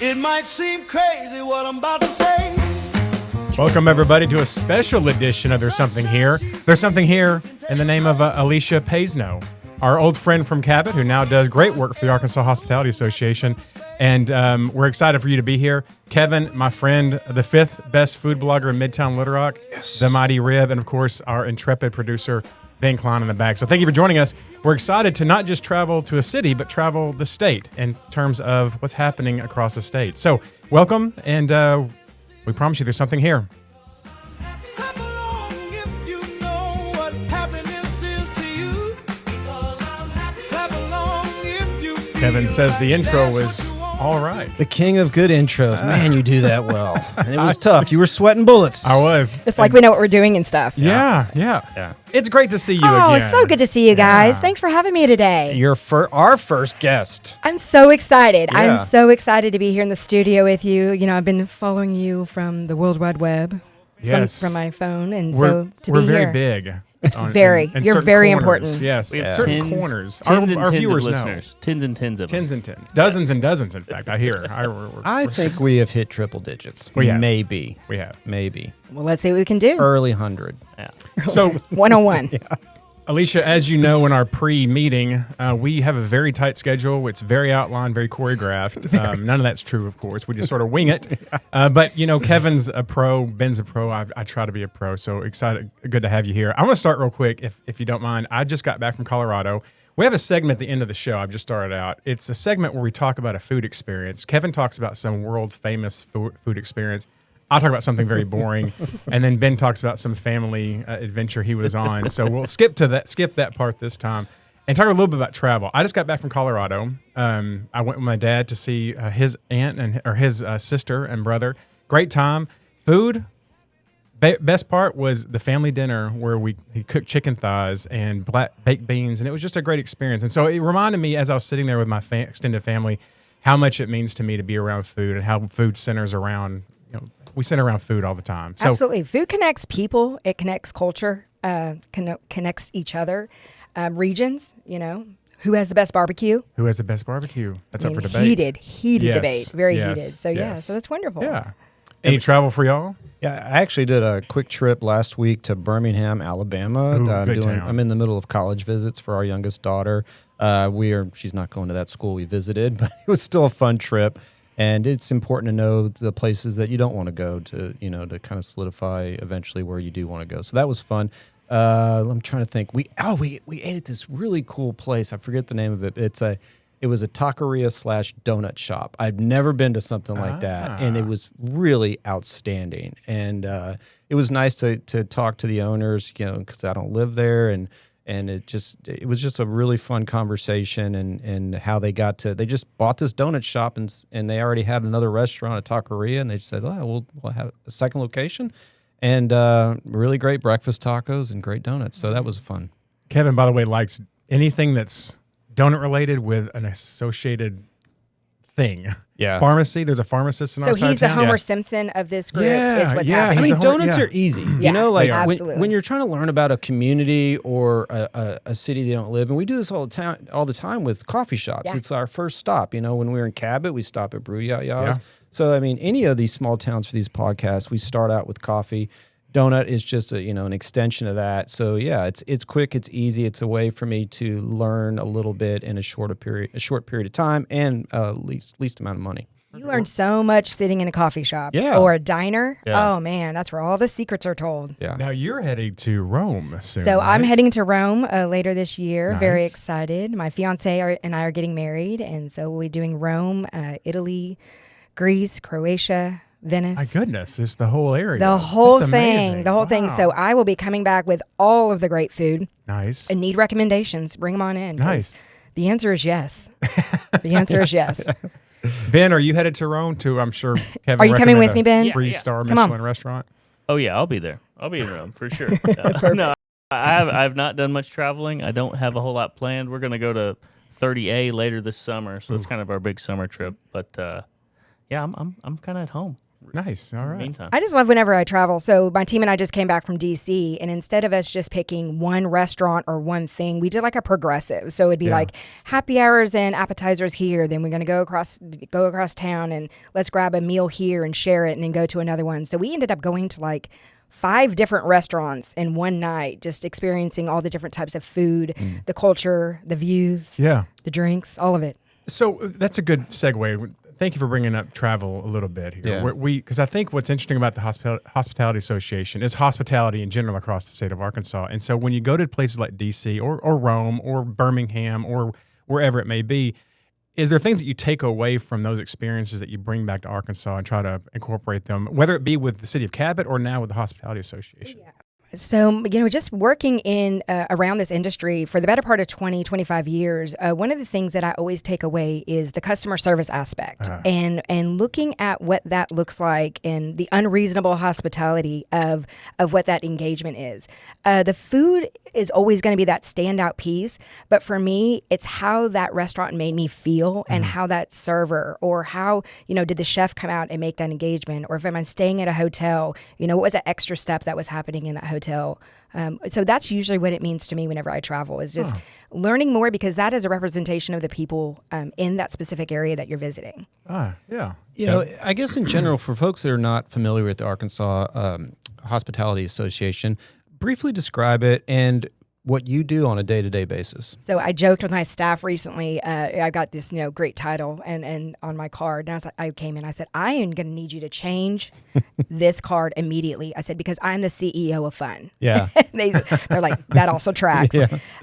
It might seem crazy what I'm about to say. Welcome, everybody, to a special edition of There's Something Here. There's Something Here in the name of Alicia Payseno, our old friend from Cabot, who now does great work for the Arkansas Hospitality Association. And we're excited for you to be here. Kevin, my friend, the fifth best food blogger in Midtown Little Rock, the Mighty Rib, and, of course, our intrepid producer, Ben Klein in the back. So thank you for joining us. We're excited to not just travel to a city, but travel the state in terms of what's happening across the state. So welcome, and we promise you there's something here. Clap along if you know what happiness is to you. Clap along if you feel Kevin says the like intro that's was what you want. all right. The king of good intros. Man, you do that well. And it was tough. You were sweating bullets. I was. It's like we know what we're doing and stuff. Yeah. It's great to see you Oh, again. it's so good to see you guys. Yeah. Thanks for having me today. You're our first guest. I'm so excited. Yeah. I'm so excited to be here in the studio with you. You know, I've been following you from the World Wide Web, Yes. from my phone, and We're, so to we're be very here. big. You're certain very corners. important. Yes, We have certain tens, corners. tens and Our tens viewers of know. listeners. Tens and tens of them. Tens and tens. Dozens and dozens, in fact, I hear. I think we have hit triple digits. We have. Maybe. We have. Maybe. Well, let's see what we can do. Early 100. Yeah. So, 101. Alicia, as you know, in our pre-meeting, we have a very tight schedule. It's very outlined, very choreographed. None of that's true, of course. We just sort of wing it. But, you know, Kevin's a pro. Ben's a pro. I try to be a pro. So excited. Good to have you here. I want to start real quick, if you don't mind. I just got back from Colorado. We have a segment at the end of the show. I've just started out. It's a segment where we talk about a food experience. Kevin talks about some world-famous food experience. I'll talk about something very boring, and then Ben talks about some family adventure he was on. So we'll skip that part this time, and talk a little bit about travel. I just got back from Colorado. I went with my dad to see his aunt or his sister and brother. Great time. Food. Best part was the family dinner where he cooked chicken thighs and baked beans, and it was just a great experience. And so it reminded me, as I was sitting there with my extended family, how much it means to me to be around food and how food centers around. We center around food all the time. So, Absolutely. Food connects people. It connects culture, connects each other, regions, you know. Who has the best barbecue? who has the best barbecue? That's I up mean, for debate. Heated Yes, debate. Very yes, heated. So, yes. so that's wonderful. Yeah. Any travel for y'all? Yeah, I actually did a quick trip last week to Birmingham, Alabama. Ooh, good town. I'm in the middle of college visits for our youngest daughter. She's not going to that school we visited, but it was still a fun trip. And it's important to know the places that you don't want to go to kind of solidify eventually where you do want to go. So that was fun. I'm trying to think. We ate at this really cool place. I forget the name of it. It was a taqueria / donut shop. I've never been to something like that, and it was really outstanding. And it was nice to talk to the owners, because I don't live there, and it was just a really fun conversation, and how they just bought this donut shop, and they already had another restaurant, a taqueria, and they said, we'll have a second location, and really great breakfast tacos and great donuts. So that was fun. Kevin, by the way, likes anything that's donut related with an associated thing. Yeah. Pharmacy. There's a pharmacist in our So side he's the of town. Homer Simpson of this group Yeah, is what's yeah, happening. I mean, He's the whole- donuts yeah. are easy. Yeah, They are. absolutely. When you're trying to learn about a community or a city they don't live in, we do this all the time with coffee shops. Yeah. It's our first stop. When we were in Cabot, we stop at Brew Ya's. Yeah. So, I mean, any of these small towns for these podcasts, we start out with coffee. Donut is just an extension of that. So yeah, it's quick, it's easy, it's a way for me to learn a little bit in a short period of time, and least amount of money. You learn so much sitting in a coffee shop or a diner. Yeah. Oh, man, that's where all the secrets are told. Yeah. Now you're heading to Rome soon. So I'm right? heading to Rome later this year. Very Nice. excited. My fiance and I are getting married, and so we'll be doing Rome, Italy, Greece, Croatia, Venice. My goodness, it's the whole area. The whole That's thing. amazing. The whole thing. Wow. So I will be coming back with all of the great food Nice. and need recommendations. Bring them on in. 'cause Nice. The answer is yes. The answer is yes. Ben, are you headed to Rome too? I'm sure Kevin Are you coming with recommended me, Ben? a 3-star Come on. Michelin restaurant. Oh yeah, I'll be there. I'll be in Rome for sure. No, I've not done much traveling. I don't have a whole lot planned. We're gonna go to 30A later this summer, so it's kind of our big summer trip. But yeah, I'm kind of at home. Nice. All right. Meantime. I just love whenever I travel. So my team and I just came back from DC, and instead of us just picking one restaurant or one thing, we did like a progressive. So it'd be like happy hours and appetizers here. Then we're going to go across town and let's grab a meal here and share it, and then go to another one. So we ended up going to like 5 different restaurants in one night, just experiencing all the different types of food, the culture, the views, the drinks, all of it. So that's a good segue. Thank you for bringing up travel a little bit here. Yeah. Because I think what's interesting about the Hospitality Association is hospitality in general across the state of Arkansas. And so when you go to places like D.C. or Rome or Birmingham or wherever it may be, is there things that you take away from those experiences that you bring back to Arkansas and try to incorporate them, whether it be with the city of Cabot or now with the Hospitality Association? Yeah. So, just working in around this industry for the better part of 25 years, one of the things that I always take away is the customer service aspect and looking at what that looks like and the unreasonable hospitality of what that engagement is. The food is always going to be that standout piece, but for me, it's how that restaurant made me feel and how that server or how, did the chef come out and make that engagement, or if I'm staying at a hotel, what was that extra step that was happening in that hotel. So that's usually what it means to me whenever I travel, is just learning more, because that is a representation of the people in that specific area that you're visiting. Yeah. I guess in general, for folks that are not familiar with the Arkansas Hospitality Association, briefly describe it and what you do on a day-to-day basis. So I joked with my staff recently. I got this, great title and on my card. And I came in. I said, I am going to need you to change this card immediately. I said, because I'm the CEO of fun. Yeah. They're like, that also tracks.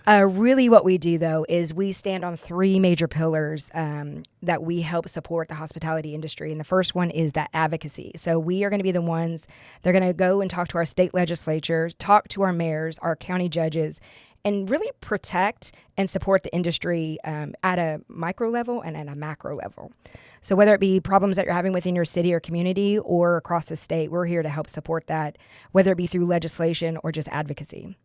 Really what we do, though, is we stand on 3 major pillars that we help support the hospitality industry. And the first one is that advocacy. So we are going to be the ones that are going to go and talk to our state legislatures, talk to our mayors, our county judges, and really protect and support the industry at a micro level and at a macro level. So whether it be problems that you're having within your city or community or across the state, we're here to help support that, whether it be through legislation or just advocacy.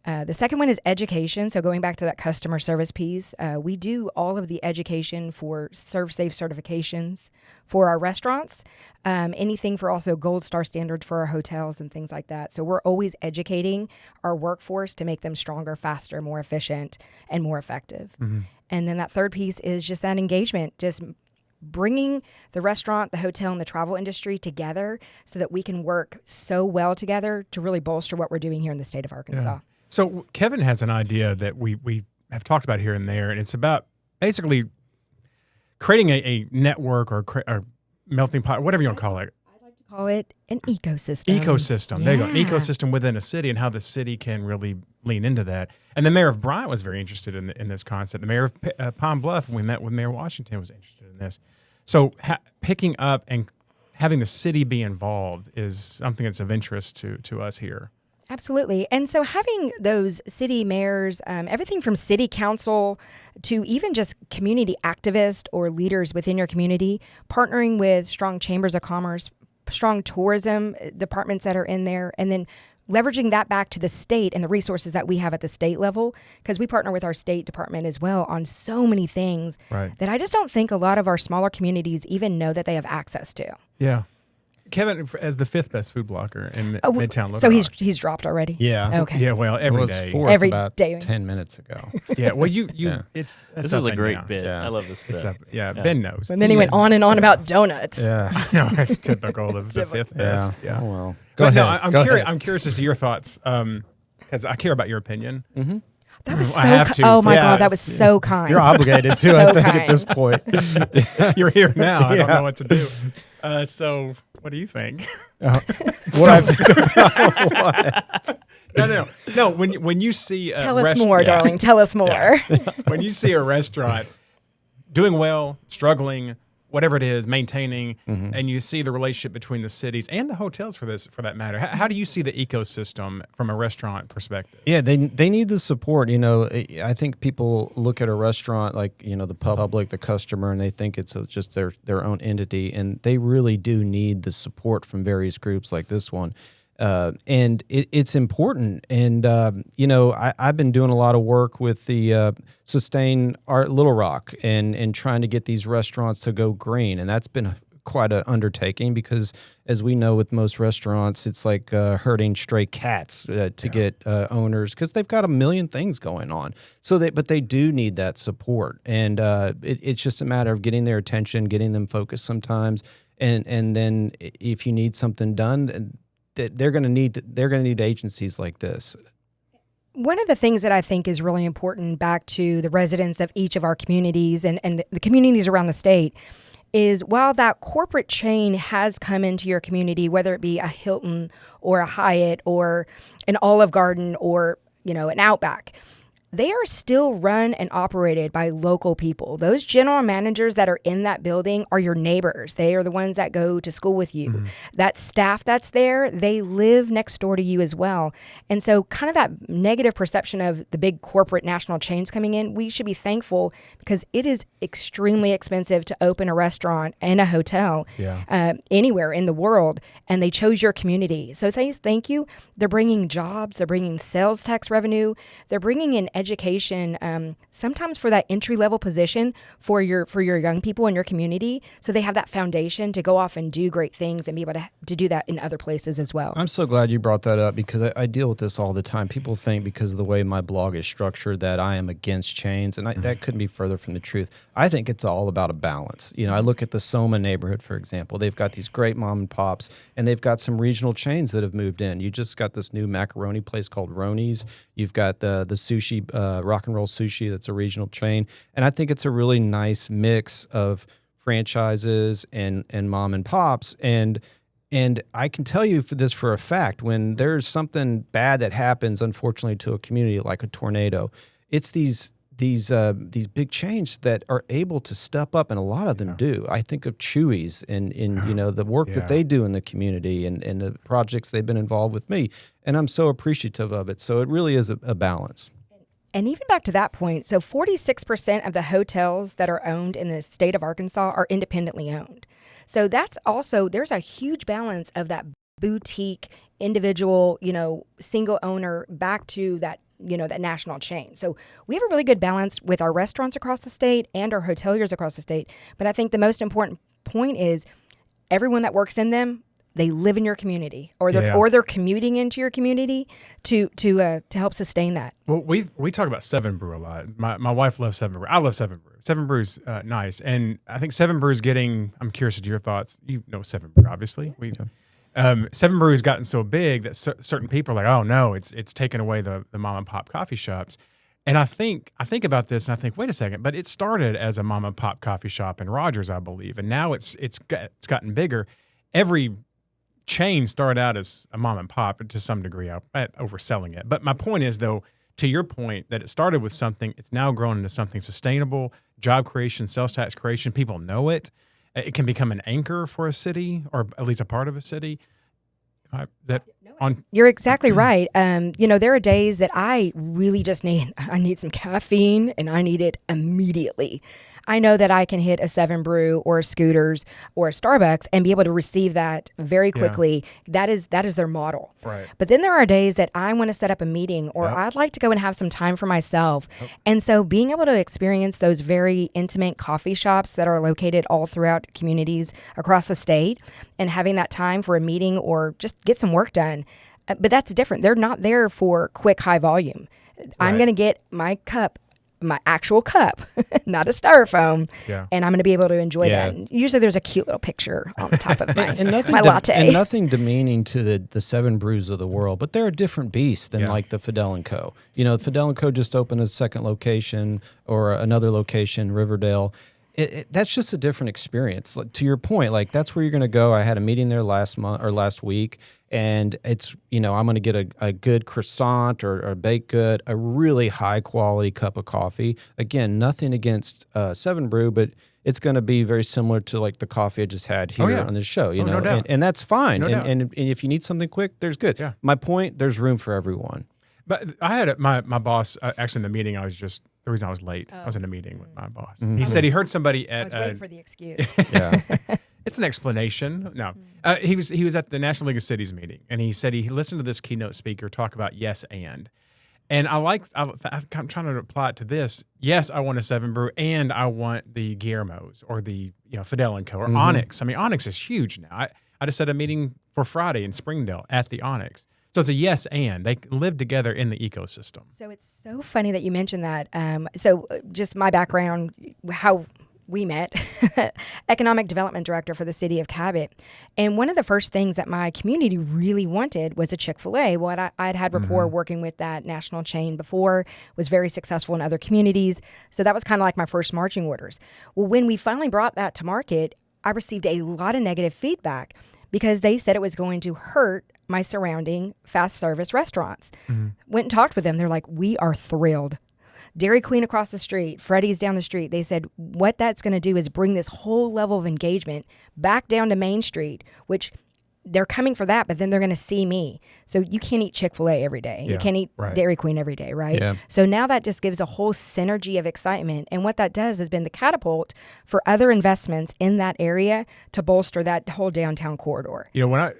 The second one is education. So going back to that customer service piece, we do all of the education for ServSafe certifications for our restaurants, anything for also Gold Star standards for our hotels and things like that. So we're always educating our workforce to make them stronger, faster, more efficient, and more effective. And then that third piece is just that engagement, just bringing the restaurant, the hotel, and the travel industry together so that we can work so well together to really bolster what we're doing here in the state of Arkansas. Yeah. So Kevin has an idea that we have talked about here and there, and it's about basically creating a network or a melting pot, whatever you want to call it. I'd like to call it an ecosystem. Ecosystem. There you go. An ecosystem within a city, and how the city can really lean into that. And the mayor of Bryant was very interested in this concept. The mayor of Pine Bluff, when we met with Mayor Washington, was interested in this. So picking up and having the city be involved is something that's of interest to us here. Absolutely. And so having those city mayors, everything from city council to even just community activists or leaders within your community, partnering with strong chambers of commerce, strong tourism departments that are in there, and then leveraging that back to the state and the resources that we have at the state level, because we partner with our state department as well on so many things that I just don't think a lot of our smaller communities even know that they have access to. Yeah. Kevin, as the 5th best food blocker in Midtown Little So Rock. he's dropped already? Yeah. Okay. Yeah, well, every It day. was 4th Every about day. 10 minutes ago. Yeah, well, you Yeah. it's This up is a and great down. bit. Yeah. I love this bit. It's up, Ben knows. And then he went on and on about donuts. Yeah. No, that's typical of the 5th best. Yeah. Oh, well. Go Go no, ahead. I'm Go curious. ahead. I'm curious as to your thoughts, because I care about your opinion. That was so I have to. Oh my Yeah, God, that was it's- so kind. You're obligated to, So I think, kind. at this point. You're here now. I don't Yeah. know what to do. So, what do you think? What I think about what? No. When you see a Tell us more, darling. Tell us more. when you see a restaurant doing well, struggling, whatever it is, maintaining, and you see the relationship between the cities and the hotels for that matter, how do you see the ecosystem from a restaurant perspective? Yeah, they need the support. I think people look at a restaurant like, the public, the customer, and they think it's just their own entity, and they really do need the support from various groups like this one. And it's important. And, I've been doing a lot of work with the Sustain Art Little Rock and trying to get these restaurants to go green. And that's been quite an undertaking because, as we know with most restaurants, it's like herding stray cats to get owners because they've got a million things going on. But they do need that support, and it's just a matter of getting their attention, getting them focused sometimes, and then if you need something done, they're going to need agencies like this. One of the things that I think is really important back to the residents of each of our communities and the communities around the state is while that corporate chain has come into your community, whether it be a Hilton or a Hyatt or an Olive Garden or, an Outback, they are still run and operated by local people. Those general managers that are in that building are your neighbors. They are the ones that go to school with you. Mm-hmm. That staff that's there, they live next door to you as well. And so kind of that negative perception of the big corporate national chains coming in, we should be thankful because it is extremely expensive to open a restaurant and a hotel anywhere in the world. And they chose your community. So thank you. They're bringing jobs. They're bringing sales tax revenue. They're bringing in education, sometimes for that entry-level position for your young people in your community, so they have that foundation to go off and do great things and be able to do that in other places as well. I'm so glad you brought that up because I deal with this all the time. People think because of the way my blog is structured that I am against chains, and that couldn't be further from the truth. I think it's all about a balance. I look at the Soma neighborhood, for example. They've got these great mom and pops, and they've got some regional chains that have moved in. You just got this new macaroni place called Roni's. You've got the sushi, rock and roll sushi, that's a regional chain. And I think it's a really nice mix of franchises and mom and pops. And I can tell you for a fact, when there's something bad that happens, unfortunately, to a community like a tornado, it's these big chains that are able to step up, and a lot of them do. I think of Chewy's and the work that they do in the community and the projects they've been involved with me, and I'm so appreciative of it. So it really is a balance. And even back to that point, so 46% of the hotels that are owned in the state of Arkansas are independently owned. So that's also, there's a huge balance of that boutique, individual, single owner back to that, that national chain. So we have a really good balance with our restaurants across the state and our hoteliers across the state. But I think the most important point is everyone that works in them, they live in your community, or they're commuting into your community to help sustain that. Well, we talk about Seven Brew a lot. My wife loves Seven Brew. I love Seven Brew. Seven Brew's nice, and I think Seven Brew's getting. I'm curious to your thoughts. You know Seven Brew, obviously. Seven Brew has gotten so big that certain people are like, oh no, it's taken away the mom and pop coffee shops. And I think about this and I think, wait a second, but it started as a mom and pop coffee shop in Rogers, I believe, and now it's gotten bigger. Every chain started out as a mom and pop to some degree. I'm overselling it. But my point is, though, to your point, that it started with something, it's now grown into something sustainable, job creation, sales tax creation. People know it. It can become an anchor for a city, or at least a part of a city. You're exactly right. There are days that I really just need some caffeine, and I need it immediately. I know that I can hit a Seven Brew or a Scooters or a Starbucks and be able to receive that very quickly. Yeah. That is their model. Right. But then there are days that I want to set up a meeting, or I'd like to go and have some time for myself. And so being able to experience those very intimate coffee shops that are located all throughout communities across the state, and having that time for a meeting or just get some work done. But that's different. They're not there for quick, high volume. Right. I'm going to get my actual cup, not a styrofoam, and I'm going to be able to enjoy that. And usually there's a cute little picture on the top of my latte. And nothing demeaning to the Seven Brews of the world, but they're a different beast than like the Fidel & Co. Fidel & Co. just opened a second location, or another location, Riverdale. That's just a different experience. To your point, like that's where you're going to go. I had a meeting there last week, and it's, I'm going to get a good croissant or a baked good, a really high quality cup of coffee. Again, nothing against Seven Brew, but it's going to be very similar to like the coffee I just had here on this show. No doubt. And that's fine. No doubt. And if you need something quick, there's good. Yeah. My point, there's room for everyone. But I had my boss actually in the meeting. The reason I was late, I was in a meeting with my boss. Mm-hmm. He said he heard somebody at. I was waiting for the excuse. It's an explanation. No, he was at the National League of Cities meeting, and he said he listened to this keynote speaker talk about yes and And I'm trying to apply it to this. Yes, I want a 7 brew, and I want the Guillermo's or the Fidel & Co. or Onyx. I mean, Onyx is huge now. I just had a meeting for Friday in Springdale at the Onyx. So it's a yes and. They live together in the ecosystem. So it's so funny that you mentioned that. Just my background, how we met, economic development director for the city of Cabot. And one of the first things that my community really wanted was a Chick-fil-A. Well, I'd had rapport working with that national chain before, was very successful in other communities. So that was kind of like my first marching orders. Well, when we finally brought that to market, I received a lot of negative feedback because they said it was going to hurt my surrounding fast service restaurants. Went and talked with them. They're like, we are thrilled. Dairy Queen across the street, Freddy's down the street. They said what that's going to do is bring this whole level of engagement back down to Main Street, which they're coming for that, but then they're going to see me. So you can't eat Chick-fil-A every day. Yeah, you can't eat right. Dairy Queen every day, right? Yeah. So now that just gives a whole synergy of excitement. And what that does has been the catapult for other investments in that area to bolster that whole downtown corridor. When I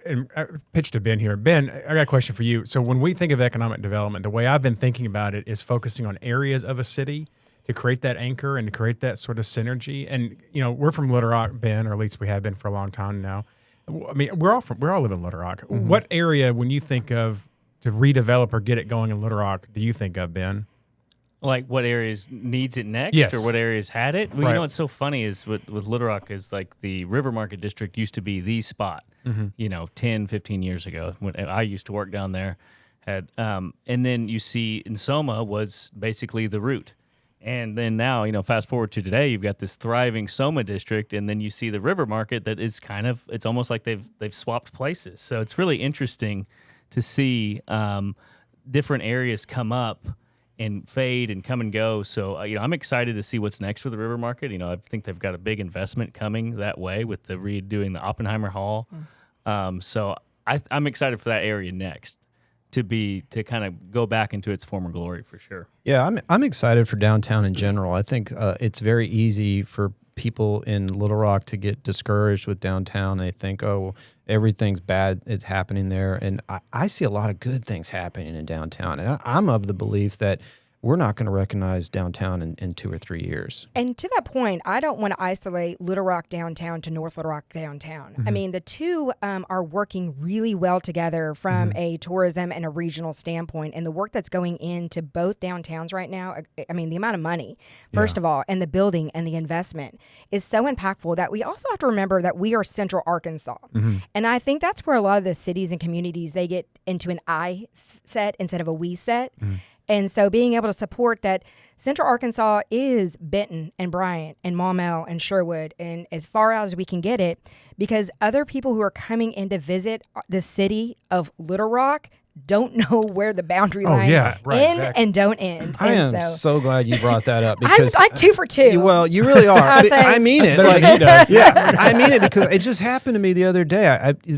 pitched to Ben here, Ben, I got a question for you. So when we think of economic development, the way I've been thinking about it is focusing on areas of a city to create that anchor and to create that sort of synergy. And, we're from Little Rock, Ben, or at least we have been for a long time now. I mean, we all live in Little Rock. What area, when you think of to redevelop or get it going in Little Rock, do you think of, Ben? Like what areas needs it next, Yes. or what areas had it? Well, Right. you know what's so funny is with Little Rock is like the River Market District used to be the spot. 10, 15 years ago when I used to work down there. And then you see Soma was basically the route. And then now, fast forward to today, you've got this thriving Soma district, and then you see the River Market that is it's almost like they've swapped places. So it's really interesting to see different areas come up and fade and come and go. So, I'm excited to see what's next for the River Market. I think they've got a big investment coming that way with the redoing the Oppenheimer Hall. So I'm excited for that area next. To kind of go back into its former glory for sure. Yeah, I'm excited for downtown in general. I think it's very easy for people in Little Rock to get discouraged with downtown. They think, oh, everything's bad, it's happening there. And I see a lot of good things happening in downtown. And I'm of the belief that we're not going to recognize downtown in 2 or 3 years. And to that point, I don't want to isolate Little Rock downtown to North Little Rock downtown. I mean, the two are working really well together from a tourism and a regional standpoint. And the work that's going into both downtowns right now, I mean, the amount of money, first of all, and the building and the investment is so impactful that we also have to remember that we are Central Arkansas. And I think that's where a lot of the cities and communities, they get into an I set instead of a we set. And so being able to support that Central Arkansas is Benton and Bryant and Maumelle and Sherwood and as far out as we can get it, because other people who are coming in to visit the city of Little Rock don't know where the boundary lines and don't end. I and am so glad you brought that up I'm because like 2 for 2. Well, you really are. I mean it. Better than he does. Yeah, I mean it because it just happened to me the other day.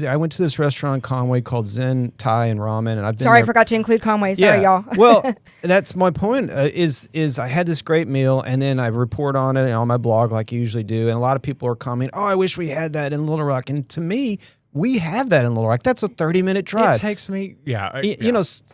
I went to this restaurant in Conway called Zen Thai and Ramen, and I've been Sorry, I there. forgot to include Conway. Sorry, y'all. Well, that's my point. Is I had this great meal, and then I report on it on my blog like I usually do, and a lot of people are commenting, "Oh, I wish we had that in Little Rock." And to me, we have that in Little Rock. That's a 30-minute drive. It takes me,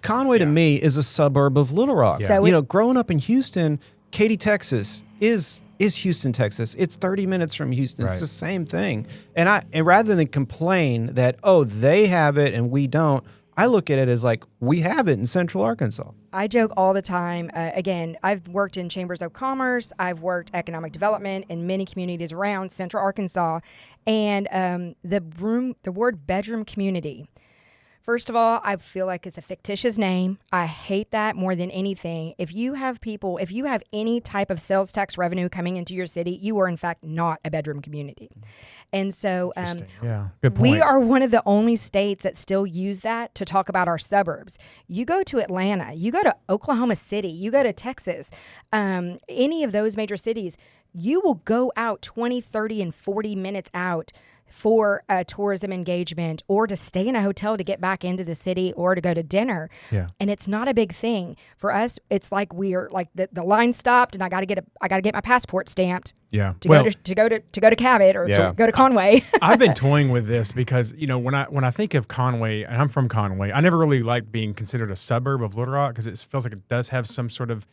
Conway to me is a suburb of Little Rock. Yeah. So Growing up in Houston, Katy, Texas is Houston, Texas. It's 30 minutes from Houston. It's the same thing. And rather than complain that, oh, they have it and we don't, I look at it as like, we have it in Central Arkansas. I joke all the time. Again, I've worked in chambers of commerce. I've worked economic development in many communities around Central Arkansas. And the word bedroom community, first of all, I feel like it's a fictitious name. I hate that more than anything. If you have any type of sales tax revenue coming into your city, you are in fact not a bedroom community. And so good point. we are one of the only states that still use that to talk about our suburbs. You go to Atlanta, you go to Oklahoma City, you go to Texas, any of those major cities, you will go out 20, 30, and 40 minutes out for tourism engagement or to stay in a hotel to get back into the city or to go to dinner. Yeah. And it's not a big thing for us. It's like we are like the line stopped and I got to get my passport stamped. Yeah. To go to Cabot or Yeah. go to Conway. I've been toying with this because, when I think of Conway, and I'm from Conway, I never really liked being considered a suburb of Little Rock because it feels like it does have some sort of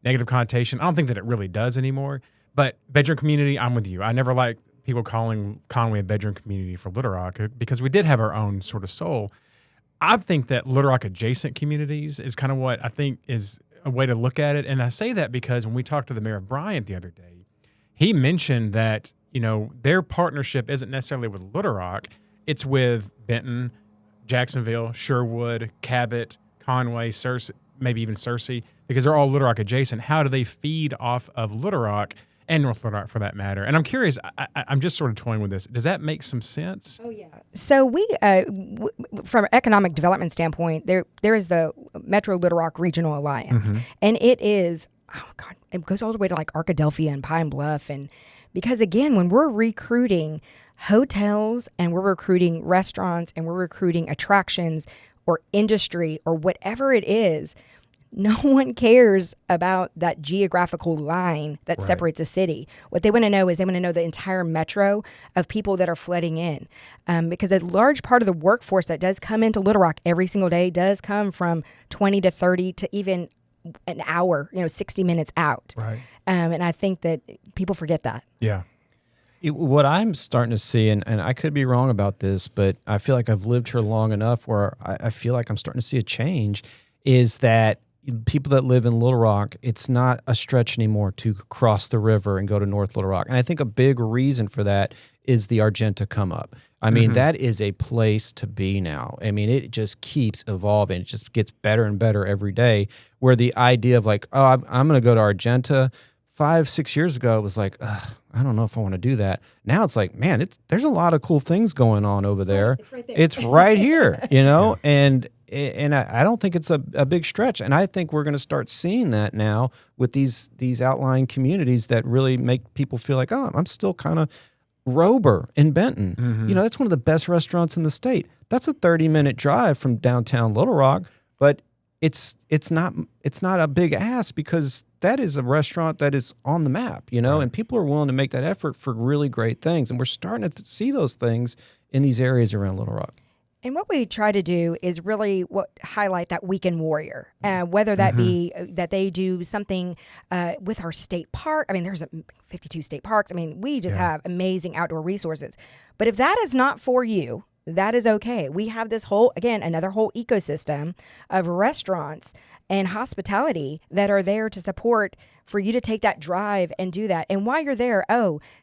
negative connotation. I don't think that it really does anymore. But bedroom community, I'm with you. I never liked people calling Conway a bedroom community for Little Rock because we did have our own sort of soul. I think that Little Rock adjacent communities is kind of what I think is a way to look at it. And I say that because when we talked to the mayor of Bryant the other day, he mentioned that, their partnership isn't necessarily with Little Rock. It's with Benton, Jacksonville, Sherwood, Cabot, Conway, Searcy, maybe even Searcy, because they're all Little Rock adjacent. How do they feed off of Little Rock and North Little Rock for that matter? And I'm curious, I'm just sort of toying with this. Does that make some sense? Oh yeah. So we, from an economic development standpoint, there is the Metro Little Rock Regional Alliance, and it is, oh God, it goes all the way to like Arkadelphia and Pine Bluff, and because again, when we're recruiting hotels and we're recruiting restaurants and we're recruiting attractions or industry or whatever it is, no one cares about that geographical line that separates a city. What they want to know is they want to know the entire metro of people that are flooding in. Because a large part of the workforce that does come into Little Rock every single day does come from 20 to 30 to even an hour, 60 minutes out. Right. And I think that people forget that. Yeah. What I'm starting to see, and I could be wrong about this, but I feel like I've lived here long enough where I feel like I'm starting to see a change, is that people that live in Little Rock, it's not a stretch anymore to cross the river and go to North Little Rock. And I think a big reason for that is the Argenta come up. I mean, that is a place to be now. I mean, it just keeps evolving. It just gets better and better every day, where the idea of like, oh, I'm going to go to Argenta 5-6 years ago, it was like, I don't know if I want to do that. Now it's like, man, there's a lot of cool things going on over there. It's right there. It's right here, and I don't think it's a big stretch. And I think we're going to start seeing that now with these outlying communities that really make people feel like, oh, I'm still kind of Rober in Benton. That's one of the best restaurants in the state. That's a 30-minute drive from downtown Little Rock, but it's not a big ask because that is a restaurant that is on the map, and people are willing to make that effort for really great things. And we're starting to see those things in these areas around Little Rock. And what we try to do is really highlight that weekend warrior, whether that be that they do something with our state park. I mean, there's 52 state parks. I mean, we just have amazing outdoor resources. But if that is not for you, that is okay. We have this another whole ecosystem of restaurants and hospitality that are there to support for you to take that drive and do that. And while you're there,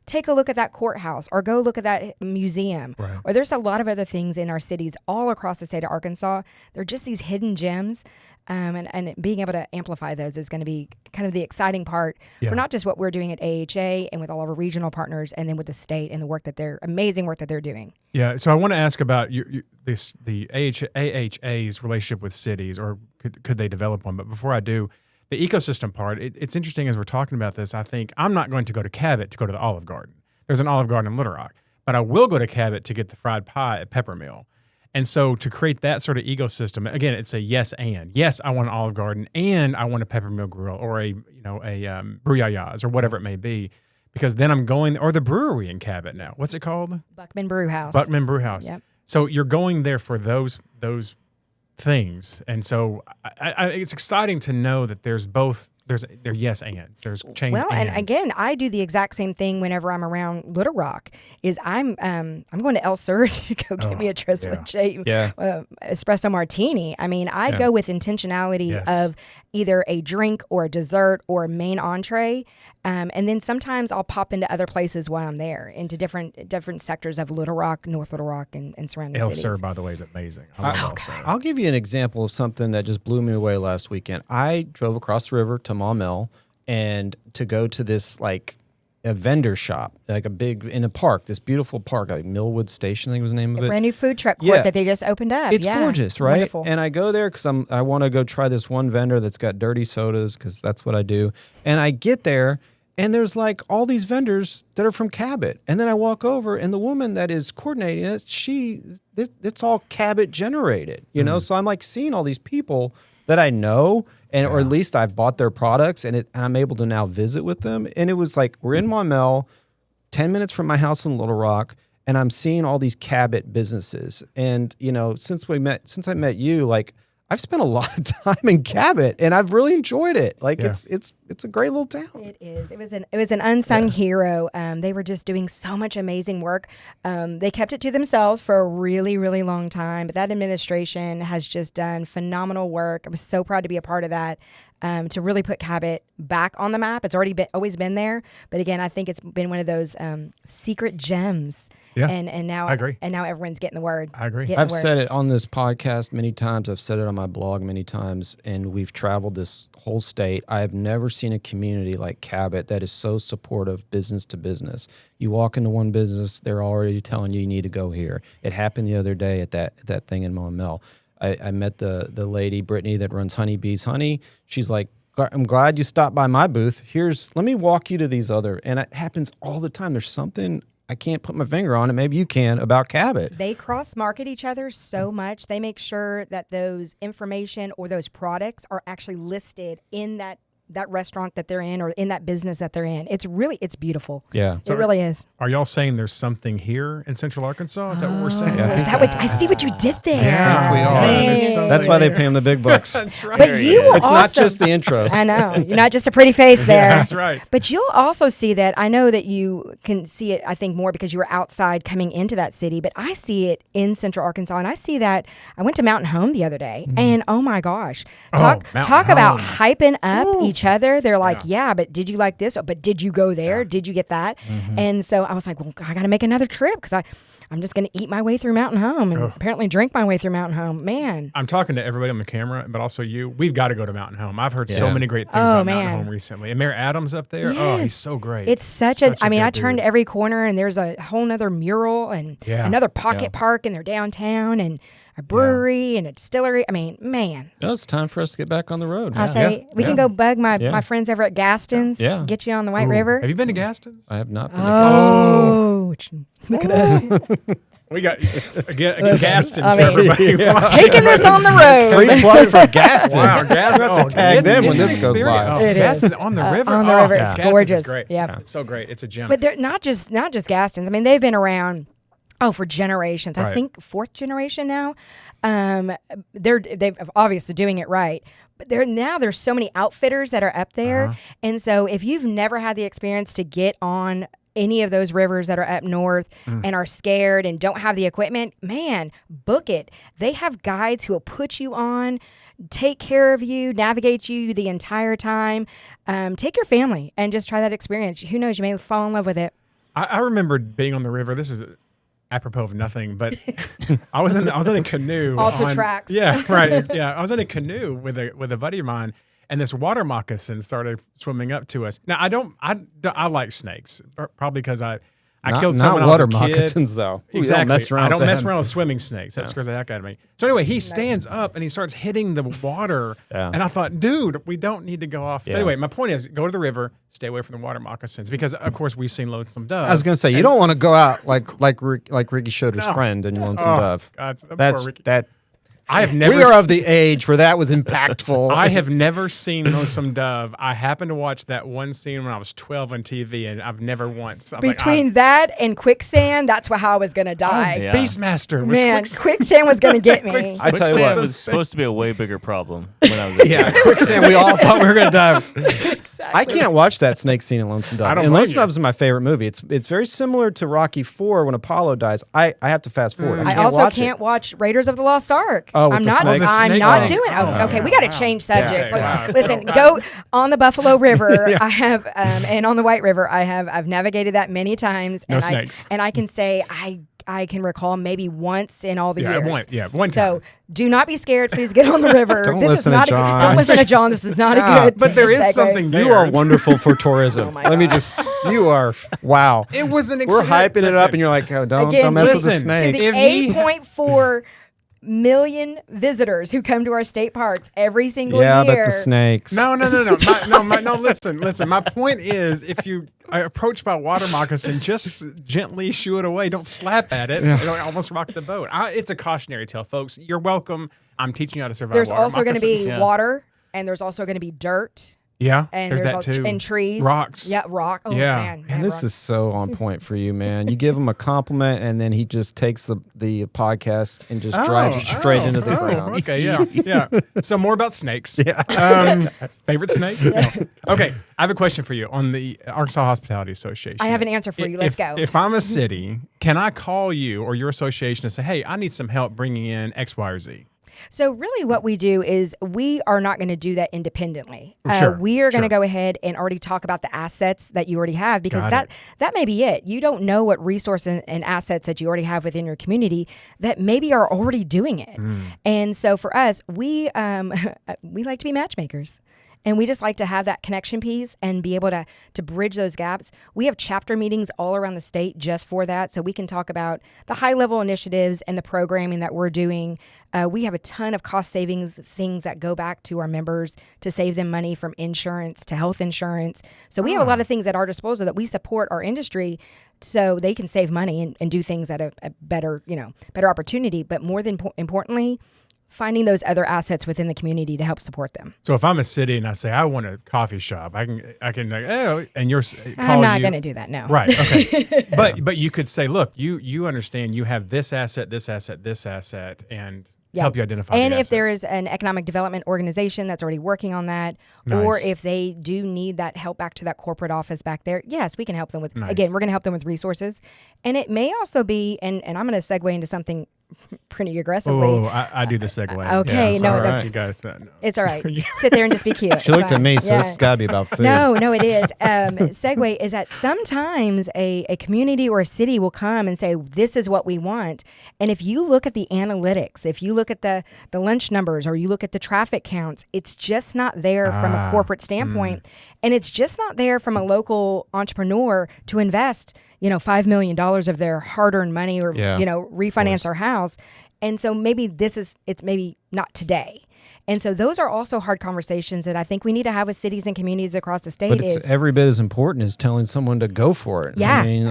take a look at that courthouse or go look at that museum. Right. Or there's a lot of other things in our cities all across the state of Arkansas. They're just these hidden gems. And being able to amplify those is going to be kind of the exciting part for not just what we're doing at AHA and with all of our regional partners, and then with the state and the work that amazing work that they're doing. Yeah. So I want to ask about the AHA's relationship with cities, or could they develop one? But before I do, the ecosystem part, it's interesting as we're talking about this. I think I'm not going to go to Cabot to go to the Olive Garden. There's an Olive Garden in Little Rock, but I will go to Cabot to get the fried pie at Peppermill. And so to create that sort of ecosystem, again, it's a yes and. Yes, I want an Olive Garden and I want a Peppermill Grill or a Brouillards or whatever it may be, because then I'm going, or the brewery in Cabot now. What's it called? Buckman Brew House. Buckman Brew House. Yep. So you're going there for those things. And so it's exciting to know that there's both. They're yes ands. There's change. Well, and again, I do the exact same thing whenever I'm around Little Rock. Is I'm going to El Sur to go get me a Tristan espresso martini. I mean, I go with intentionality of either a drink or a dessert or a main entree, and then sometimes I'll pop into other places while I'm there, into different sectors of Little Rock, North Little Rock, and surrounding cities. El Sur, by the way, is amazing. I love El Sur. I'll give you an example of something that just blew me away last weekend. I drove across the river to Maumelle and to go to this like a vendor shop, like in a park, this beautiful park, like Millwood Station, I think was the name of it. Brand new food truck court that they just opened up. It's gorgeous, right? Wonderful. And I go there because I want to go try this one vendor that's got dirty sodas, because that's what I do. And I get there and there's like all these vendors that are from Cabot. And then I walk over, and the woman that is coordinating it, it's all Cabot generated, you know? So I'm like seeing all these people that I know, or at least I've bought their products, and I'm able to now visit with them. And it was like, we're in Maumelle, 10 minutes from my house in Little Rock, and I'm seeing all these Cabot businesses. And, you know, since I met you, like, I've spent a lot of time in Cabot, and I've really enjoyed it. Like it's a great little town. It is. It was an unsung hero. They were just doing so much amazing work. They kept it to themselves for a really, really long time. But that administration has just done phenomenal work. I was so proud to be a part of that. To really put Cabot back on the map. It's always been there, but again, I think it's been one of those secret gems. Yeah, and now I agree. And now everyone's getting the word. I agree. I've said it on this podcast many times. I've said it on my blog many times, and we've traveled this whole state. I have never seen a community like Cabot that is so supportive business to business. You walk into one business, they're already telling you need to go here. It happened the other day at that thing in Maumelle. I met the lady, Brittany, that runs Honeybees Honey. She's like, I'm glad you stopped by my booth. Let me walk you to these other, and it happens all the time. There's something I can't put my finger on it. Maybe you can about Cabot. They cross-market each other so much. They make sure that those information or those products are actually listed in that restaurant that they're in or in that business that they're in. It's beautiful. Yeah. It really is. Are y'all saying there's something here in Central Arkansas? Is that what we're saying? Yeah, Is that what I see what you did there? Yeah, we are. There's See? something That's why they here. pay him the big bucks. That's right. But you will It's also, not just the intros. I know. You're not just a pretty face there. That's right. But you'll also see that. I know that you can see it, I think, more because you were outside coming into that city, but I see it in Central Arkansas, and I see that. I went to Mountain Home the other day, and oh my gosh. Talk Mountain about Home. hyping up each other. They're like, yeah, but did you like this? But did you go there? Did you get that? And so I was like, well, I got to make another trip because I'm just going to eat my way through Mountain Home and apparently drink my way through Mountain Home. Man. I'm talking to everybody on the camera, but also you. We've got to go to Mountain Home. I've heard so many great things about Mountain Home recently. And Mayor Adams up there, he's so great. It's such a I good turned dude. every corner and there's a whole nother mural and another pocket park in their downtown and a brewery and a distillery. I mean, man. No, it's time for us to get back on the road. I say we can go bug my friends over at Gaston's. Yeah. Get you on the White River. Have you been to Gaston's? I have not been Oh, look at us. We got Gaston's for everybody. Taking this on the road. Free plug for Gaston's. Wow, Gaston's. tag them when it's an this goes experience. live. Oh, It is. Gaston's on the river. On the river. It's Gaston's gorgeous. is great. Yeah. It's so great. It's a gem. But they're not just Gaston's. I mean, they've been around for generations. I Right. think fourth generation now. They're obviously doing it right. But there's so many outfitters that are up there. And so if you've never had the experience to get on any of those rivers that are up north and are scared and don't have the equipment, man, book it. They have guides who will put you on, take care of you, navigate you the entire time. Take your family and just try that experience. Who knows, you may fall in love with it. I remember being on the river. This is apropos of nothing, but I was in a canoe. Also tracks. Yeah, right. Yeah, I was in a canoe with a buddy of mine, and this water moccasin started swimming up to us. Now I like snakes, probably because I killed someone Not water when I was a kid. moccasins, though. We Exactly. don't mess around I don't with mess them. around with swimming snakes. That scares the heck out of me. So anyway, he stands up and he starts hitting the water. Yeah. And I thought, dude, we don't need to go off. So Yeah. anyway, my point is, go to the river, stay away from the water moccasins, because of course we've seen Lonesome Dove. I was going to say, you don't want to go out like Ricky Schroeder's friend in Lonesome Dove. God, poor That's Ricky. that. I have never. We are of the age where that was impactful. I have never seen Lonesome Dove. I happened to watch that one scene when I was 12 on TV, and I've never once. I'm Between that and quicksand, that's how I was going to die. Yeah. Beastmaster was Man, quick- quicksand was going to get me. I tell you Quicksand what. was supposed to be a way bigger problem when I was a Yeah, kid. quicksand. We all thought we were going to die. I can't watch that snake scene in Lonesome Dove. I don't And blame Lonesome you. Dove is my favorite movie. It's very similar to Rocky IV when Apollo dies. I have to fast forward. I can't also watch can't it. watch Raiders of the Lost Ark. Oh, with I'm the not. snakes? I'm snake not thing. doing. Oh, okay, we got to change subjects. Okay, wow. Listen, go on the Buffalo River. I have, and on the White River, I've navigated that many times. No and snakes. I can say I can recall maybe once in all the years. one time. So do not be scared. Please get on the river. Don't this listen is to not John. don't listen to John. This is not a good. But there is segue. something there. You are wonderful for tourism. my Let me just. You are. Wow. It was an We're experience. hyping it up, Listen, and you're like, oh, don't Again, mess with the listen, to snake. the If he- 8.4 million visitors who come to our state parks every single Yeah, year. but the snakes. No. Listen. My point is, if you are approached by a water moccasin, just gently shoo it away. Don't slap at it. It'll almost rock the boat. It's a cautionary tale, folks. You're welcome. I'm teaching you how to survive. There's water also going to be moccasins. water, and there's also going to be dirt. Yeah, And there's that also, too. and trees. Rocks. Yeah, rock. Oh, Yeah. man. And this rock. is so on point for you, man. You give him a compliment, and then he just takes the podcast and just drives it straight into the ground. Okay, yeah. So more about snakes. Yeah. Favorite snake? No. Okay, I have a question for you on the Arkansas Hospitality Association. I have an answer for you. Let's go. If I'm a city, can I call you or your association and say, hey, I need some help bringing in X, Y, or Z? So really what we do is we are not going to do that independently. Sure, We are going to sure. go ahead and already talk about the assets that you already have, because Got that may be it. You don't know what resources and assets that you already have within your community that maybe are already doing it. And so for us, we like to be matchmakers. And we just like to have that connection piece and be able to bridge those gaps. We have chapter meetings all around the state just for that. So we can talk about the high level initiatives and the programming that we're doing. We have a ton of cost savings things that go back to our members to save them money, from insurance to health insurance. So we have a lot of things at our disposal that we support our industry so they can save money and do things at a better, better opportunity. But more than importantly, finding those other assets within the community to help support them. So if I'm a city and I say I want a coffee shop, I can like, oh, and you're I'm not going to do that. No. Right. Okay. but you could say, look, you understand you have this asset, and help you identify. And the if there assets. is an economic development organization that's already working on that, Nice. or if they do need that help back to that corporate office back there, yes, we can help them with. Nice. Again, we're going to help them with resources, and it may also be, and I'm going to segue into something pretty aggressively. Oh, I do the segue. Okay, Yeah, no, sorry. no. You guys. No. It's all right. Sit there and just be cute. She It's looked at fine. me, so Yeah. it's got to be about food. No, it is. Segue is that sometimes a community or a city will come and say, this is what we want. And if you look at the analytics, if you look at the lunch numbers, or you look at the traffic counts, it's just not there from a corporate standpoint. And it's just not there from a local entrepreneur to invest, $5 million of their hard-earned money, or, Yeah, refinance our house. And so maybe it's maybe not today. And so those are also hard conversations that I think we need to have with cities and communities across the state. But it's every bit as important as telling someone to go for it. Yeah. I mean,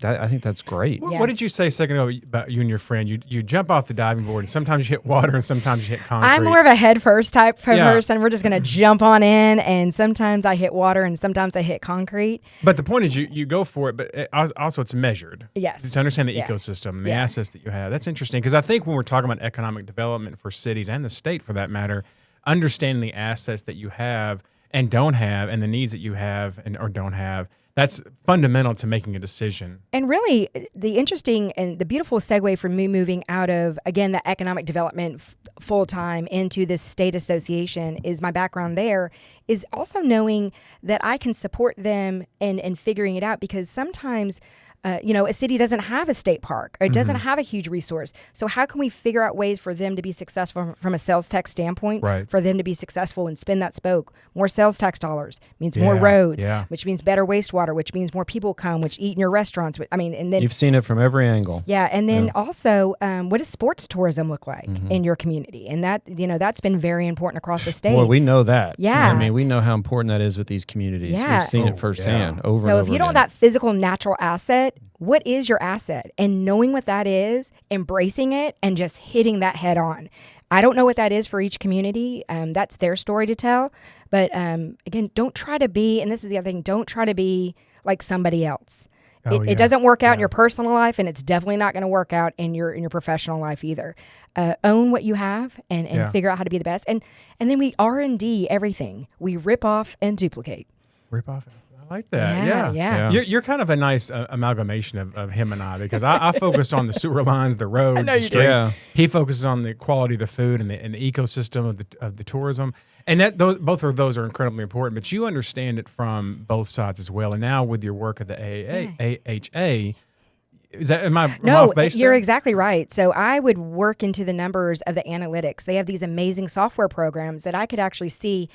I think that's great. Yeah. What did you say a second ago about you and your friend? You jump off the diving board, and sometimes you hit water, and sometimes you hit concrete. I'm more of a head first type of Yeah. person. We're just going to jump on in, and sometimes I hit water and sometimes I hit concrete. But the point is, you go for it, but also it's measured. Yes. To understand the Yeah. ecosystem and the Yeah. assets that you have. That's interesting, because I think when we're talking about economic development for cities and the state, for that matter, understanding the assets that you have and don't have, and the needs that you have or don't have, that's fundamental to making a decision. And really, the interesting and the beautiful segue for me moving out of, again, the economic development full time into this state association is my background there is also knowing that I can support them in figuring it out, because sometimes a city doesn't have a state park, or it doesn't have a huge resource. So how can we figure out ways for them to be successful from a sales tax standpoint, Right. for them to be successful and spin that spoke? More sales tax dollars means more Yeah, roads, yeah. which means better wastewater, which means more people come, which eat in your restaurants. And then You've seen it from every angle. yeah, and then also, what does sports tourism look like in your community? And that, that's been very important across the state. Boy, we know that. Yeah. I mean, we know how important that is with these communities. Yeah. We've seen Oh, it firsthand yeah. over So and if over you don't again. have that physical, natural asset, what is your asset? And knowing what that is, embracing it, and just hitting that head on. I don't know what that is for each community. That's their story to tell. But again, don't try to be, and this is the other thing, don't try to be like somebody else. Oh, yeah. It doesn't work out in your personal life, and it's definitely not going to work out in your professional life either. Own what you have and Yeah. figure out how to be the best. And then we R&D everything. We rip off and duplicate. Rip off. I like that. Yeah, Yeah. yeah. You're kind of a nice amalgamation of him and I, because I focus on the sewer lines, the roads, know the you do. streets. Yeah. He focuses on the quality of the food and the ecosystem of the tourism. And both of those are incredibly important, but you understand it from both sides as well. And now with your work at the AHA, Is that am I No, off base you're there? exactly right. So I would work into the numbers of the analytics. They have these amazing software programs that I could actually see,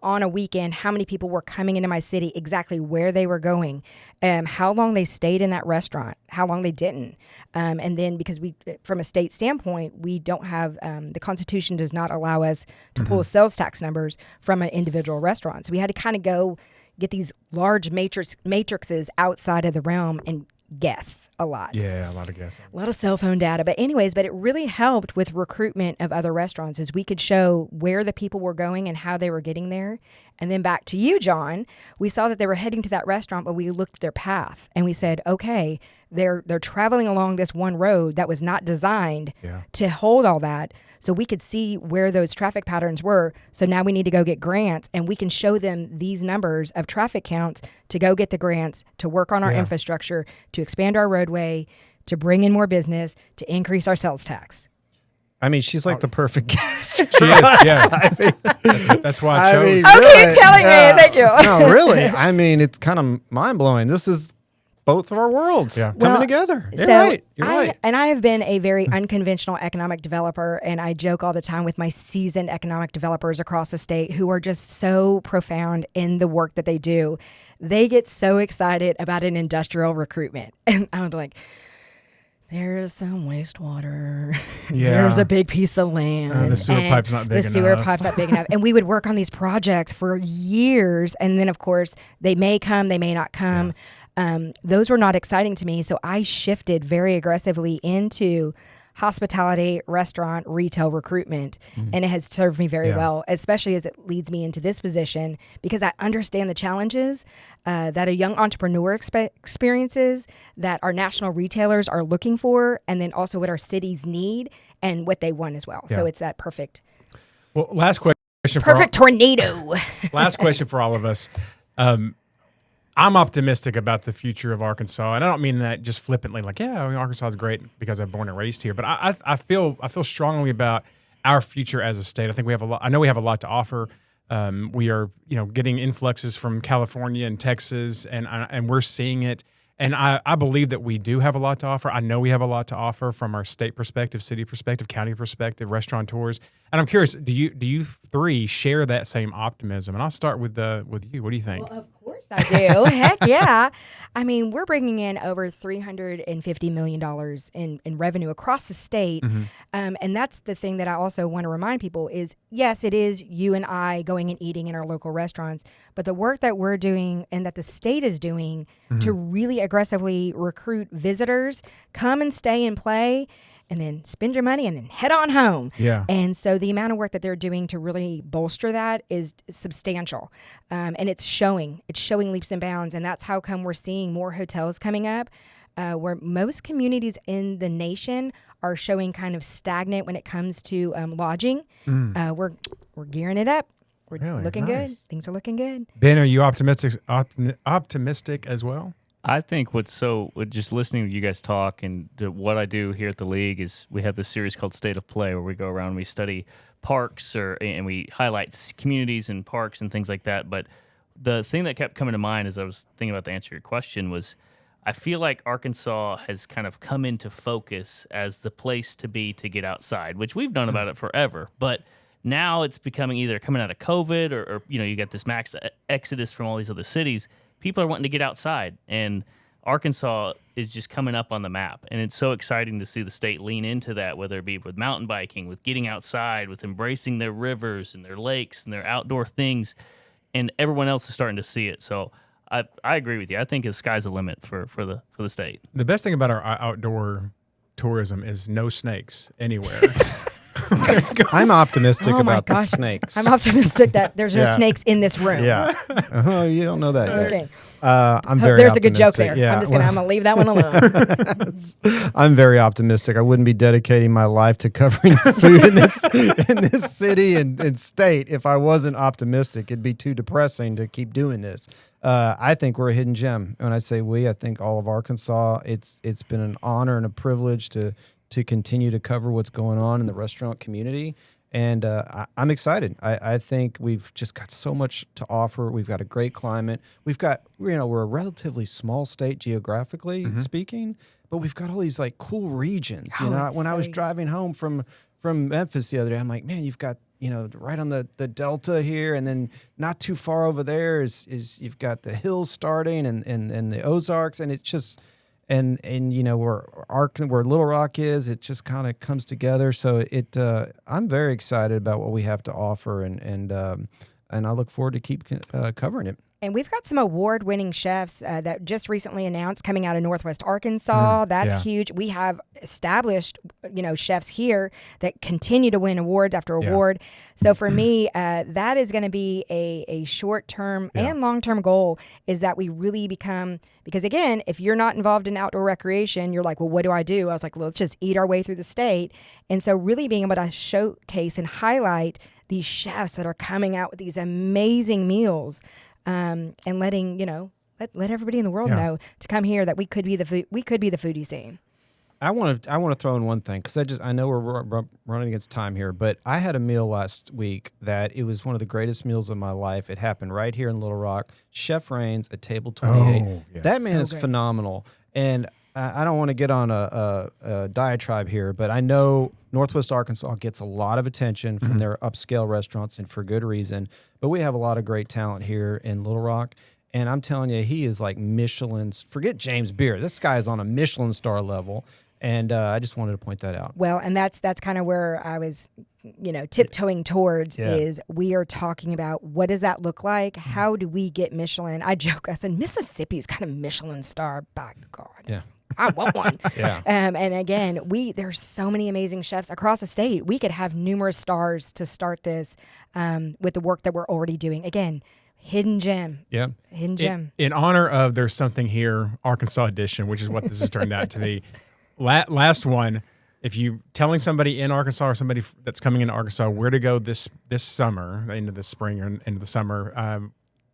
on a weekend, how many people were coming into my city, exactly where they were going, how long they stayed in that restaurant, how long they didn't. And then because from a state standpoint, we don't have, the Constitution does not allow us to pull sales tax numbers from an individual restaurant. So we had to kind of go get these large matrices outside of the realm and guess a lot. Yeah, a lot of guessing. A lot of cell phone data. But it really helped with recruitment of other restaurants as we could show where the people were going and how they were getting there. And then back to you, John, we saw that they were heading to that restaurant, but we looked at their path and we said, okay, they're traveling along this one road that was not designed to hold all that. So we could see where those traffic patterns were. So now we need to go get grants, and we can show them these numbers of traffic counts to go get the grants, to work on our infrastructure, to expand our roadway, to bring in more business, to increase our sales tax. I mean, she's like the perfect guest. She is, yeah. That's why I chose. mean, Okay, really, telling me. Thank you. No, really. I mean, it's kind of mind blowing. This is both of our worlds coming together. You're right. You're right. And I have been a very unconventional economic developer, and I joke all the time with my seasoned economic developers across the state who are just so profound in the work that they do. They get so excited about an industrial recruitment. And I'm like, there's some wastewater. Yeah. There's a big piece of land. The sewer and pipe's not big The sewer enough. pipe's not big enough. And we would work on these projects for years. And then, of course, they may come, they may not come. Those were not exciting to me. So I shifted very aggressively into hospitality, restaurant, retail recruitment. And it has served me very well, especially as it leads me into this position, because I understand the challenges that a young entrepreneur experiences, that our national retailers are looking for, and then also what our cities need and what they want as well. So it's that perfect Well, last question. tornado. Last question for all of us. I'm optimistic about the future of Arkansas, and I don't mean that just flippantly, like, Arkansas is great because I'm born and raised here. But I feel strongly about our future as a state. I think we have a lot. I know we have a lot to offer. We are, getting influxes from California and Texas, and we're seeing it. And I believe that we do have a lot to offer. I know we have a lot to offer from our state perspective, city perspective, county perspective, restaurateurs. And I'm curious, do you three share that same optimism? And I'll start with you. What do you think? Well, of course I do. Heck yeah. I mean, we're bringing in over $350 million in revenue across the state. And that's the thing that I also want to remind people is, yes, it is you and I going and eating in our local restaurants, but the work that we're doing and that the state is doing to really aggressively recruit visitors, come and stay and play, and then spend your money and then head on home. Yeah. And so the amount of work that they're doing to really bolster that is substantial. And it's showing leaps and bounds. And that's how come we're seeing more hotels coming up, where most communities in the nation are showing kind of stagnant when it comes to lodging. We're gearing it up. We're Really? looking good. Nice. Things are looking good. Ben, are you optimistic as well? I think just listening to you guys talk and what I do here at the league is we have this series called State of Play where we go around and we study parks and we highlight communities and parks and things like that. But the thing that kept coming to mind as I was thinking about the answer to your question was I feel like Arkansas has kind of come into focus as the place to be to get outside, which we've known about it forever. But now it's becoming either coming out of COVID or you got this max exodus from all these other cities. People are wanting to get outside, and Arkansas is just coming up on the map. And it's so exciting to see the state lean into that, whether it be with mountain biking, with getting outside, with embracing their rivers and their lakes and their outdoor things. And everyone else is starting to see it. So I agree with you. I think the sky's the limit for the state. The best thing about our outdoor tourism is no snakes anywhere. I'm optimistic Oh my about the gosh. snakes. I'm optimistic that there's no Yeah. snakes in this room. Yeah. Oh, you don't know that yet. Okay. I'm very There's a good joke there. optimistic. Yeah. I'm gonna leave that one alone. I'm very optimistic. I wouldn't be dedicating my life to covering food in this city and state if I wasn't optimistic. It'd be too depressing to keep doing this. I think we're a hidden gem. When I say we, I think all of Arkansas. It's been an honor and a privilege to continue to cover what's going on in the restaurant community. And I'm excited. I think we've just got so much to offer. We've got a great climate. We've got, we're a relatively small state geographically speaking, but we've got all these like cool regions. Oh, When I was driving home from Memphis the other day, I'm like, man, you've got, right on the Delta here, and then not too far over there is you've got the hills starting and the Ozarks, and it's just and where Little Rock is, it just kind of comes together. So I'm very excited about what we have to offer, and I look forward to keep covering it. And we've got some award-winning chefs that just recently announced coming out of Northwest Arkansas. That's huge. We have established, chefs here that continue to win award after award. So for me, that is going to be a short-term and long-term goal, is that we really become, because again, if you're not involved in outdoor recreation, you're like, well, what do? I was like, let's just eat our way through the state. And so really being able to showcase and highlight these chefs that are coming out with these amazing meals. And letting let everybody in the world know to come here that we could be the foodie scene. I want to throw in one thing, because I know we're running against time here, but I had a meal last week that it was one of the greatest meals of my life. It happened right here in Little Rock. Chef Raines at Table 28. Oh, yes. That man So is good. phenomenal, and I don't want to get on a diatribe here, but I know Northwest Arkansas gets a lot of attention from their upscale restaurants, and for good reason. But we have a lot of great talent here in Little Rock. And I'm telling you, he is like Michelin's. Forget James Beard. This guy is on a Michelin star level. And I just wanted to point that out. Well, and that's kind of where I was, tiptoeing towards is we are talking about what does that look like? How do we get Michelin? I joke, I said, Mississippi's got a Michelin star, by God. Yeah. I want one. Yeah. And again, there's so many amazing chefs across the state. We could have numerous stars to start this with the work that we're already doing. Again, hidden gem. Yeah. Hidden gem. In honor of There's Something Here, Arkansas edition, which is what this has turned out to be. Last one, if you telling somebody in Arkansas or somebody that's coming into Arkansas where to go this summer, into the spring or into the summer,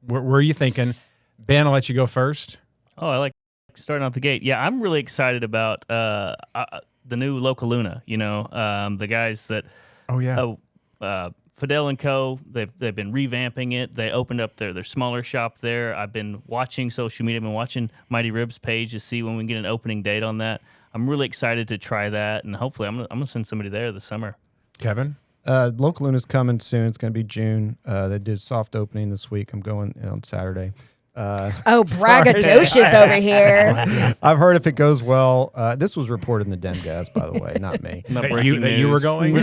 where are you thinking? Ben, I'll let you go first. Oh, I like starting out the gate. Yeah, I'm really excited about the new Loca Luna. The guys that Fidel and Co. They've been revamping it. They opened up their smaller shop there. I've been watching social media. I've been watching Mighty Ribs page to see when we can get an opening date on that. I'm really excited to try that, and hopefully I'm gonna send somebody there this summer. Kevin? Local Luna's coming soon. It's going to be June. They did soft opening this week. I'm going on Saturday. Braggadocious over here. I've heard if it goes well, this was reported in the Demgas, by the way, not me. Not That breaking you were news. going?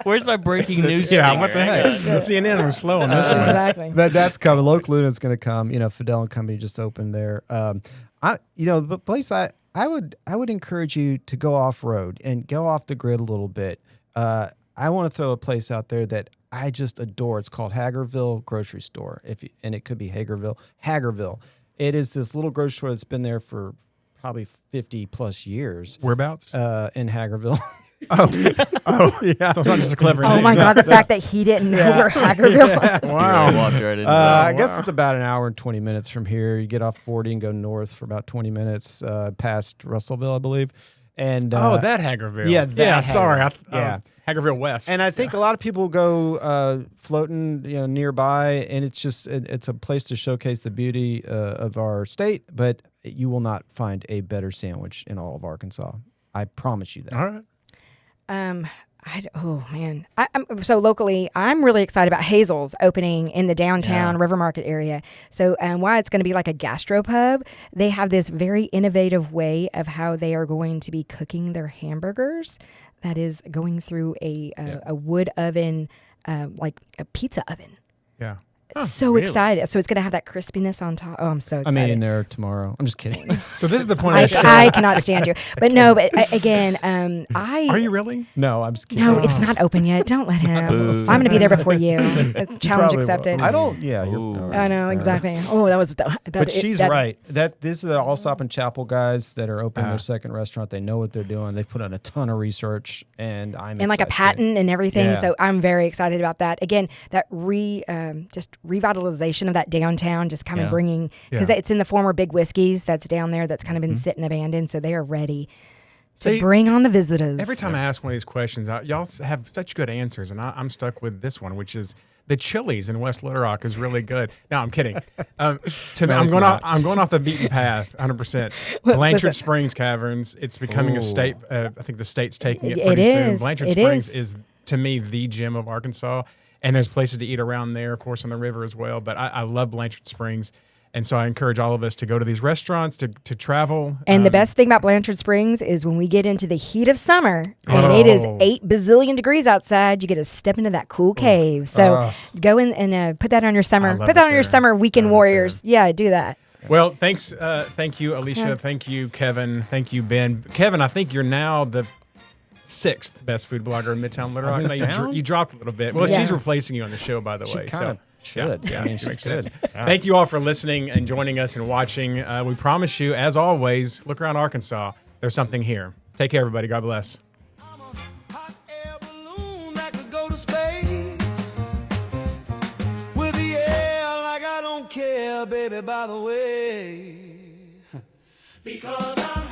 Where's my breaking news? Yeah, stinger? what the Hang heck? on. CNN was slow on this one. Exactly. But that's coming. Local Luna's going to come. Fidel and Company just opened there. The place I would encourage you to go off road and go off the grid a little bit. I want to throw a place out there that I just adore. It's called Hagerville Grocery Store. And it could be Hagerville. It is this little grocery store that's been there for probably 50 plus years. Whereabouts? In Hagerville. Oh, Yeah. so it's not just a clever Oh name. my God, the fact that he didn't know where Hagerville was. Wow. I walked right into I that. guess it's about an hour and 20 minutes from here. You get off 40 and go north for about 20 minutes past Russellville, I believe. And That Hagerville. Yeah, that Yeah, sorry. Hagerville. Yeah. Hagerville West. And I think a lot of people go floating, nearby, and it's a place to showcase the beauty of our state. But you will not find a better sandwich in all of Arkansas. I promise you that. All right. So locally, I'm really excited about Hazel's opening in the downtown River Market area. So why it's going to be like a gastropub, they have this very innovative way of how they are going to be cooking their hamburgers. That is going through a wood oven, like a pizza oven. Yeah. So excited. So it's going to have that crispiness on top. Oh, I'm so excited. I'm eating there tomorrow. I'm just kidding. So this is the point of the show. I cannot stand you. But no, but again, I... Are you really? No, I'm just kidding. No, it's not open yet. Don't let him. Boo. I'm going to be there before you. Challenge Probably accepted. will. I don't. Yeah, you're. Ooh. all right. I know, exactly. Oh, that was... But she's right. This is the Allsop and Chapel guys that are opening their second restaurant. They know what they're doing. They've put on a ton of research, and I'm And like a excited. patent and everything. Yeah. So I'm very excited about that. Again, that just revitalization of that downtown, just kind of bringing, because Yeah. it's in the former Big Whiskey's that's down there that's kind of been sitting abandoned. So they are ready to See, bring on the visitors. Every time I ask one of these questions, y'all have such good answers, and I'm stuck with this one, which is the Chili's in West Little Rock is really good. No, I'm kidding. I'm going off the beaten path, 100%. Blanchard Springs Caverns. It's becoming a state. I think the state's taking it pretty soon. Blanchard Springs is to me the gem of Arkansas, and there's places to eat around there, of course, on the river as well. But I love Blanchard Springs. And so I encourage all of us to go to these restaurants, to travel. And the best thing about Blanchard Springs is when we get into the heat of summer and it is 8 bazillion degrees outside, you get to step into that cool cave. So go in and put that on your summer. Put that on your summer weekend warriors. Yeah, do that. Well, thanks. Thank you, Alicia. Yeah. Thank you, Kevin. Thank you, Ben. Kevin, I think you're now the 6th best food blogger in Midtown Little Rock. You dropped a little bit. Well, she's replacing you on the show, by the way. So. Should. Yeah, makes sense. Thank you all for listening and joining us and watching. We promise you, as always, look around Arkansas. There's something here. Take care, everybody. God bless. I'm a hot air balloon that could go to space with the air like I don't care, baby, by the way. Because I'm